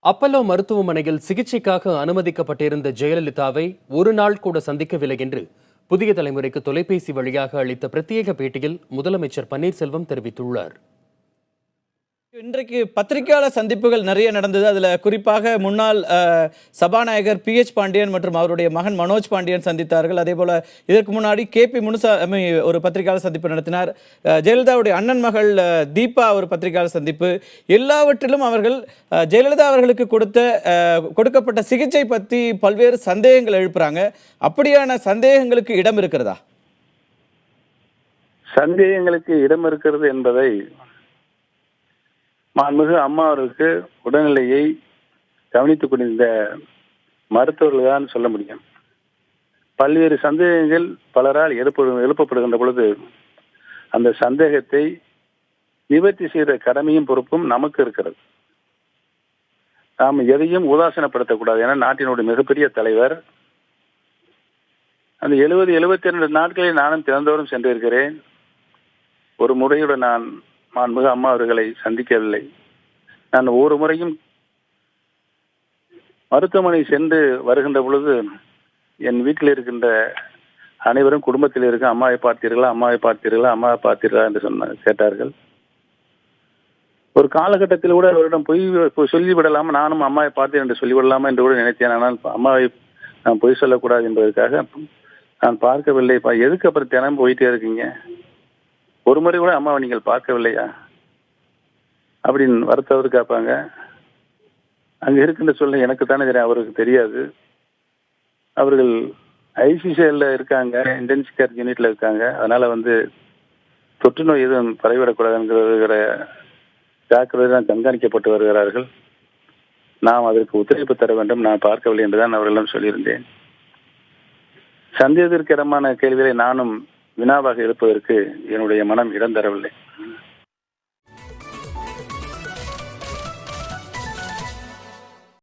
Apollo மருத்துவமனையில் சிகிச்சைக்காக அனுமதிக்கப்பட்டிருந்த ஜெயலலிதாவை ஒரு நாள் கூட சந்திக்கவில்லை என்று புதிய தலைமுறைக்கு தொலைபேசி வழியாக அளித்த பிரத்யேக பேட்டியில் முதலமைச்சர் பன்னீர்செல்வம் தெரிவித்துள்ளார். இன்றைக்கு பத்திரிகையாளர் சந்திப்புகள் நிறைய நடந்தது. அதில் குறிப்பாக முன்னாள் சபாநாயகர் PH பாண்டியன் மற்றும் அவருடைய மகன் மனோஜ் பாண்டியன் சந்தித்தார்கள். அதே போல இதற்கு முன்னாடி KP முனுசாமி ஒரு பத்திரிகையாளர் சந்திப்பு நடத்தினார். ஜெயலலிதாவுடைய அண்ணன் மகள் தீபா ஒரு பத்திரிகையாளர் சந்திப்பு. எல்லாவற்றிலும் அவர்கள் ஜெயலலிதா அவர்களுக்கு கொடுக்கப்பட்ட சிகிச்சை பற்றி பல்வேறு சந்தேகங்கள் எழுப்புறாங்க. அப்படியான சந்தேகங்களுக்கு இடம் இருக்கிறதா? சந்தேகங்களுக்கு இடம் இருக்கிறது என்பதை மாண்புமிகு அம்மா அவர்களுக்கு உடல்நிலையை கவனித்துக் கொண்டிருந்த மருத்துவர்கள் தான் சொல்ல முடியும். பல்வேறு சந்தேகங்கள் பலரால் எழுப்பப்படுகின்ற பொழுது அந்த சந்தேகத்தை நிவர்த்தி செய்த கடமையும் பொறுப்பும் நமக்கு இருக்கிறது. நாம் எதையும் உதாசீனப்படுத்தக்கூடாது. ஏன்னா நாட்டினுடைய மிகப்பெரிய தலைவர். அந்த 70-72 நாட்களில் நானும் திறந்தோறும் சென்றிருக்கிறேன். ஒரு முறையுடன் நான் மாண்புமிகு அம்மா அவர்களை சந்திக்கவில்லை. நான் ஒரு முறையும் மருத்துவமனை சென்று வருகின்ற பொழுது என் வீட்டில் இருக்கின்ற அனைவரும் குடும்பத்தில் இருக்க அம்மாவை பார்த்தீர்களா, அம்மாவை பார்த்தீர்களா, அம்மாவை பார்த்தீர்களா என்று கேட்டார்கள். ஒரு காலகட்டத்தில் கூட அவரிடம் பொய் சொல்லிவிடலாமா, நானும் அம்மாவை பார்த்தேன் என்று சொல்லிவிடலாமா என்று கூட நினைத்தேன். ஆனால் அம்மாவை நான் பொய் சொல்லக்கூடாது என்பதற்காக நான் பார்க்கவில்லை. எதுக்கு அப்புறம் தினம் போயிட்டே இருக்கீங்க, ஒரு முறை கூட அம்மாவை நீங்கள் பார்க்கவில்லையா அப்படின்னு வருத்தவர் கேட்பாங்க. அங்கே இருக்கின்ற சொல்ல எனக்கு தானே தெரியும், அவருக்கு தெரியாது. அவர்கள் ICCல இருக்காங்க, இன்டென்சிவ் கேர் யூனிட்ல இருக்காங்க. அதனால தொற்று நோய் எதுவும் பரவிவிடக்கூடாதுங்கிற ஜாக்கிரதையாக கண்காணிக்கப்பட்டு வருகிறார்கள். நாம் அதற்கு ஒத்துழைப்பு தர வேண்டும், நான் பார்க்கவில்லை என்றுதான் அவர்களிடம் சொல்லியிருந்தேன். சந்தேகத்திற்கு இடமான கேள்விகளை நானும் வினாவாக இருப்பதற்கு என்னுடைய மனம் இடம் தரவில்லை.